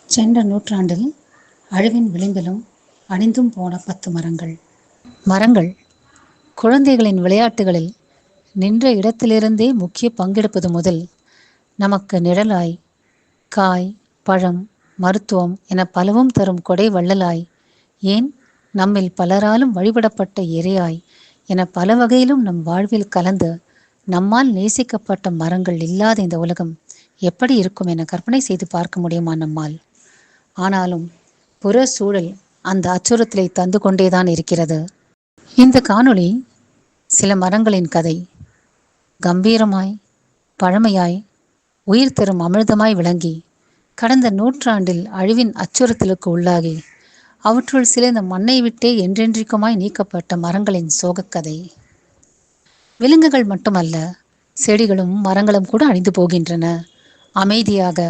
சென்ற நூற்றாண்டில் அழிவின் விளிம்பிலும் அழிந்தும் போன 10 மரங்கள். மரங்கள் குழந்தைகளின் விளையாட்டுகளில் நின்ற இடத்திலிருந்தே முக்கிய பங்கெடுப்பது முதல் நமக்கு நிழலாய், காய், பழம், மருத்துவம் என பலவும் தரும் கொடை வள்ளலாய், ஏன் நம்மில் பலராலும் வழிபடப்பட்ட இறையாய் என பல வகையிலும் நம் வாழ்வில் கலந்து நம்மால் நேசிக்கப்பட்ட மரங்கள் இல்லாத இந்த உலகம் எப்படி இருக்கும் என கற்பனை செய்து பார்க்க முடியுமா நம்மால்? ஆனாலும் புற சூழல் அந்த அச்சுறுத்தலை தந்து கொண்டேதான் இருக்கிறது. இந்த காணொளி சில மரங்களின் கதை. கம்பீரமாய், பழமையாய், உயிர் தரும் அமிர்தமாய் விளங்கி கடந்த நூற்றாண்டில் அழிவின் அச்சுறுத்தலுக்கு உள்ளாகி அவற்றுள் சில இந்த மண்ணை விட்டே என்றென்றைக்குமாய் நீக்கப்பட்ட மரங்களின் சோகக்கதை. விலங்குகள் மட்டுமல்ல, செடிகளும் மரங்களும் கூட அழிந்து போகின்றன. அமைதியாக,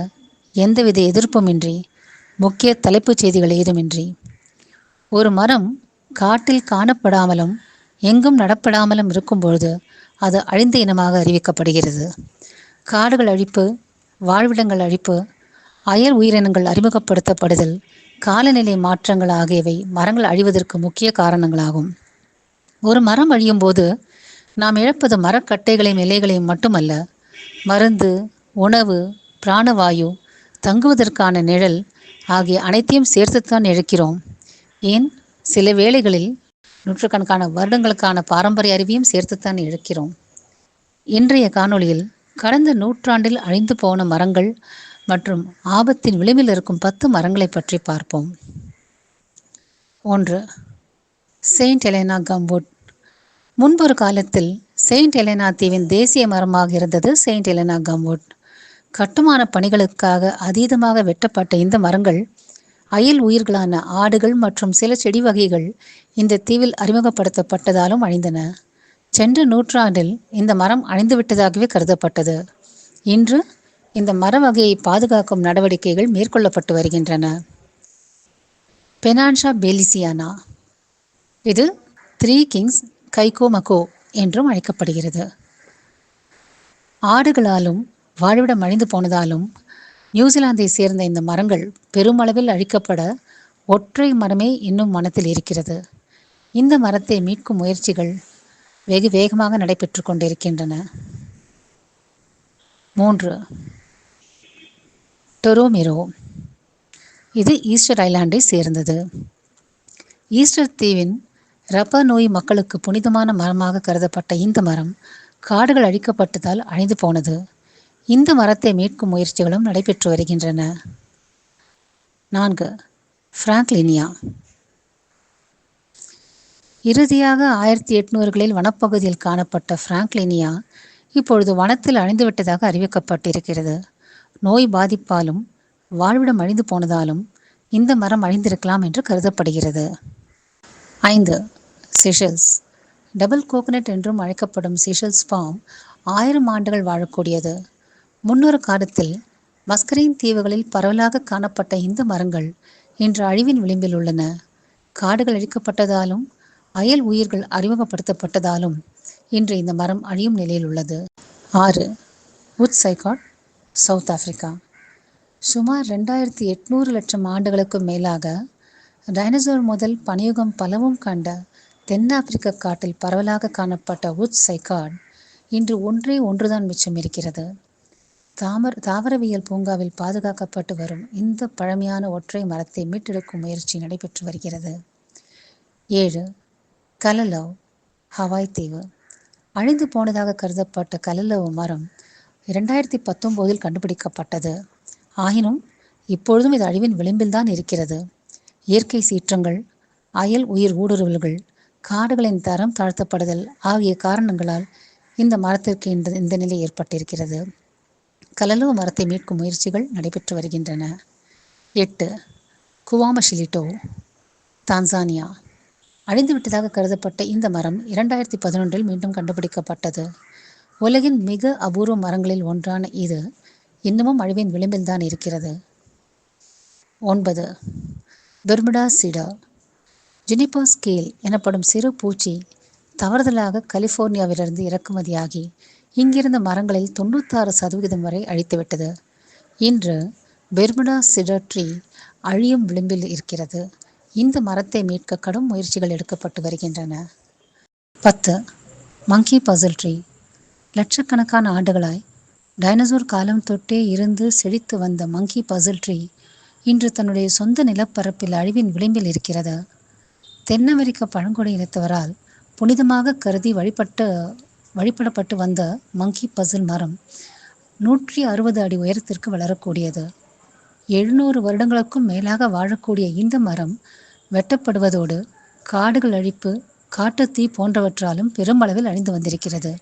எந்தவித எதிர்ப்புமின்றி, முக்கிய தலைப்புச் செய்திகள் ஏதுமின்றி. ஒரு மரம் காட்டில் காணப்படாமலும் எங்கும் நடப்படாமலும் இருக்கும்பொழுது அது அழிந்த இனமாக அறிவிக்கப்படுகிறது. காடுகள் அழிப்பு, வாழ்விடங்கள் அழிப்பு, அயல் உயிரினங்கள் அறிமுகப்படுத்தப்படுதல், காலநிலை மாற்றங்கள் ஆகியவை மரங்கள் அழிவதற்கு முக்கிய காரணங்களாகும். ஒரு மரம் அழியும் போது நாம் இழப்பது மரக்கட்டைகளையும் இலைகளையும் மட்டுமல்ல, மருந்து, உணவு, பிராணவாயு, தங்குவதற்கான நிழல் ஆகிய அனைத்தையும் சேர்த்துத்தான் இழக்கிறோம். ஏன், சில வேளைகளில் நூற்றுக்கணக்கான வருடங்களுக்கான பாரம்பரிய அறிவையும் சேர்த்துத்தான் இழக்கிறோம். இன்றைய காணொளியில் கடந்த நூற்றாண்டில் அழிந்து போன மரங்கள் மற்றும் ஆபத்தின் விளிம்பில் இருக்கும் 10 மரங்களை பற்றி பார்ப்போம். 1. Saint Helena கம்வுட். முன்பொரு காலத்தில் செயின்ட் ஹெலனா தீவின் தேசிய மரமாக இருந்தது செயின்ட் ஹெலனா கம்வுட். கட்டுமான பணிகளுக்காக அதீதமாக வெட்டப்பட்ட இந்த மரங்கள் அயல் உயிர்களான ஆடுகள் மற்றும் சில செடி வகைகள் இந்த தீவில் அறிமுகப்படுத்தப்பட்டதாலும் அழிந்தன. சென்ற நூற்றாண்டில் இந்த மரம் அழிந்துவிட்டதாகவே கருதப்பட்டது. இன்று இந்த மர வகையை பாதுகாக்கும் நடவடிக்கைகள் மேற்கொள்ளப்பட்டு வருகின்றன. பெனான்ஷா பேலிசியானா. இது 3 கிங்ஸ் கைகோமகோ என்றும் அழைக்கப்படுகிறது. ஆடுகளாலும் வாழ்விடம் அழிந்து போனதாலும் நியூசிலாந்தை சேர்ந்த இந்த மரங்கள் பெருமளவில் அழிக்கப்பட ஒற்றை மரமே இன்னும் மனத்தில் இருக்கிறது. இந்த மரத்தை மீட்கும் முயற்சிகள் வெகு வேகமாக நடைபெற்று கொண்டிருக்கின்றன. 3. டொரோமிரோ. இது ஈஸ்டர் ஐலாண்டை சேர்ந்தது. ஈஸ்டர் தீவின் ரப்ப நோய் மக்களுக்கு புனிதமான மரமாக கருதப்பட்ட இந்த மரம் காடுகள் அழிக்கப்பட்டதால் அழிந்து போனது. இந்த மரத்தை மீட்கும் முயற்சிகளும் நடைபெற்று வருகின்றன. 4. பிராங்க்லினியா. இறுதியாக 1800களில் வனப்பகுதியில் காணப்பட்ட பிராங்க்லினியா இப்பொழுது வனத்தில் அழிந்துவிட்டதாக அறிவிக்கப்பட்டிருக்கிறது. நோய் பாதிப்பாலும் வாழ்விடம் அழிந்து போனதாலும் இந்த மரம் அழிந்திருக்கலாம் என்று கருதப்படுகிறது. 5. செஷல்ஸ். டபுள் கோகனட் என்றும் அழைக்கப்படும் செஷல்ஸ் பாம் 1000 ஆண்டுகள் வாழக்கூடியது. முன்னொரு காலத்தில் மஸ்கரைன் தீவுகளில் பரவலாக காணப்பட்ட இந்த மரங்கள் இன்று அழிவின் விளிம்பில் உள்ளன. காடுகள் அழிக்கப்பட்டதாலும் அயல் உயிர்கள் அறிமுகப்படுத்தப்பட்டதாலும் இன்று இந்த மரம் அழியும் நிலையில் உள்ளது. 6. Would சைகாட், south Africa. சுமார் 2800 லட்சம் ஆண்டுகளுக்கும் மேலாக டைனோசர் முதல் பனியுகம் பலவும் கண்ட தென்னாப்பிரிக்க காட்டில் பரவலாக காணப்பட்ட வுட் சைகாட் இன்று ஒன்றுதான் மிச்சம் இருக்கிறது. தாவரவியல் பூங்காவில் பாதுகாக்கப்பட்டு வரும் இந்த பழமையான ஒற்றை மரத்தை மீட்டெடுக்கும் முயற்சி நடைபெற்று வருகிறது. 7. கலலவ், ஹவாய் தீவு. அழிந்து போனதாக கருதப்பட்ட கலலவ் மரம் 2019 கண்டுபிடிக்கப்பட்டது. ஆயினும் இப்பொழுதும் இது அழிவின் விளிம்பில்தான் இருக்கிறது. இயற்கை சீற்றங்கள், அயல் உயிர் ஊடுருவல்கள், காடுகளின் தரம் தாழ்த்தப்படுதல் ஆகிய காரணங்களால் இந்த மரத்திற்கு இந்த நிலை ஏற்பட்டிருக்கிறது. கலலவ் மரத்தை மீட்கும் முயற்சிகள் நடைபெற்று வருகின்றன. 8. குவாமஷிலிட்டோ, தான்சானியா. அழிந்துவிட்டதாக கருதப்பட்ட இந்த மரம் 2011 மீண்டும் கண்டுபிடிக்கப்பட்டது. உலகின் மிக அபூர்வ மரங்களில் ஒன்றான இது இன்னமும் அழிவின் விளிம்பில்தான் இருக்கிறது. 9. பெர்முடா சீடர். ஜுனிப்பர் ஸ்கேல் எனப்படும் சிறு பூச்சி தவறுதலாக கலிபோர்னியாவிலிருந்து இறக்குமதியாகி இங்கிருந்த மரங்களில் 96% வரை அழித்துவிட்டது. இன்று பெர்முடா சிடர் ட்ரீ அழியும் விளிம்பில் இருக்கிறது. இந்த மரத்தை மீட்க கடும் முயற்சிகள் எடுக்கப்பட்டு வருகின்றன. 10. மங்கி பசில் ட்ரீ. லட்சக்கணக்கான ஆண்டுகளாய் டைனோசர் காலம் தொட்டே இருந்து செழித்து வந்த மங்கி பசில் ட்ரீ இன்று தன்னுடைய சொந்த நிலப்பரப்பில் அழிவின் விளிம்பில் இருக்கிறது. தென் அமெரிக்க பழங்குடி இனத்தவரால் புனிதமாக கருதி வழிபடப்பட்டு வந்த மங்கி பசில் மரம் 160 அடி உயரத்திற்கு வளரக்கூடியது. 700 வருடங்களுக்கும் மேலாக வாழக்கூடிய இந்த மரம் வெட்டப்படுவதோடு காடுகள் அழிப்பு, காட்டுத்தீ போன்றவற்றாலும் பெருமளவில் அழிந்து வந்திருக்கிறது.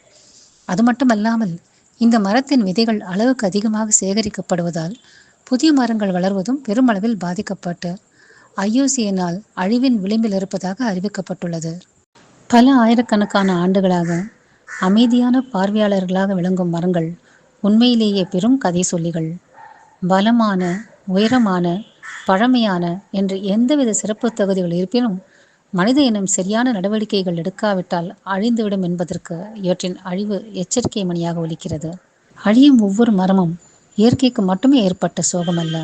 அது மட்டுமல்லாமல் இந்த மரத்தின் விதைகள் அளவுக்கு அதிகமாக சேகரிக்கப்படுவதால் புதிய மரங்கள் வளர்வதும் பெருமளவில் பாதிக்கப்பட்டு IUCN-ஆல் அழிவின் விளிம்பில் இருப்பதாக அறிவிக்கப்பட்டுள்ளது. பல ஆயிரக்கணக்கான ஆண்டுகளாக அமைதியான பார்வையாளர்களாக விளங்கும் மரங்கள் உண்மையிலேயே பெரும் கதை சொல்லிகள். பலமான, உயரமான, பழமையான என்று எந்தவித சிறப்பு தகுதிகள் இருப்பினும் மனித இனம் சரியான நடவடிக்கைகள் எடுக்காவிட்டால் அழிந்துவிடும் என்பதற்கு இவற்றின் அழிவு எச்சரிக்கை மணியாக ஒலிக்கிறது. அழியும் ஒவ்வொரு மரமும் இயற்கைக்கு மட்டுமே ஏற்பட்ட சோகமல்ல.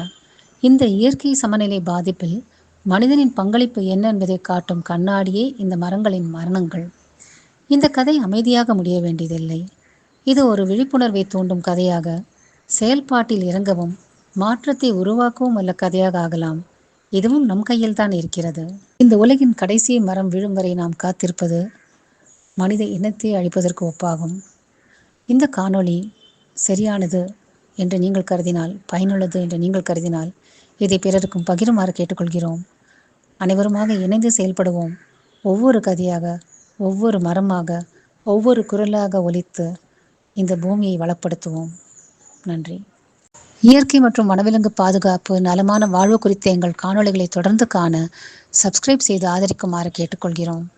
இந்த இயற்கை சமநிலை பாதிப்பில் மனிதனின் பங்களிப்பு என்ன என்பதை காட்டும் கண்ணாடியே இந்த மரங்களின் மரணங்கள். இந்த கதை அமைதியாக முடிய வேண்டியதில்லை. இது ஒரு விழிப்புணர்வை தூண்டும் கதையாக, செயல்பாட்டில் இறங்கவும் மாற்றத்தை உருவாக்கவும் உள்ள கதையாக ஆகலாம். இதுவும் நம் கையில் தான் இருக்கிறது. இந்த உலகின் கடைசி மரம் விழும் வரை நாம் காத்திருப்பது மனித இனத்தை அழிப்பதற்கு ஒப்பாகும். இந்த காணொளி சரியானது என்று நீங்கள் கருதினால், பயனுள்ளது என்று நீங்கள் கருதினால் இதை பிறருக்கும் பகிருமாறு கேட்டுக்கொள்கிறோம். அனைவருமாக இணைந்து செயல்படுவோம். ஒவ்வொரு கதையாக, ஒவ்வொரு மரமாக, ஒவ்வொரு குரலாக ஒலித்து இந்த பூமியை வளப்படுத்துவோம். நன்றி. இயற்கை மற்றும் வனவிலங்கு பாதுகாப்பு, நலமான வாழ்வு குறித்த எங்கள் காணொளிகளை தொடர்ந்து காண சப்ஸ்கிரைப் செய்து ஆதரிக்குமாறு கேட்டுக்கொள்கிறோம்.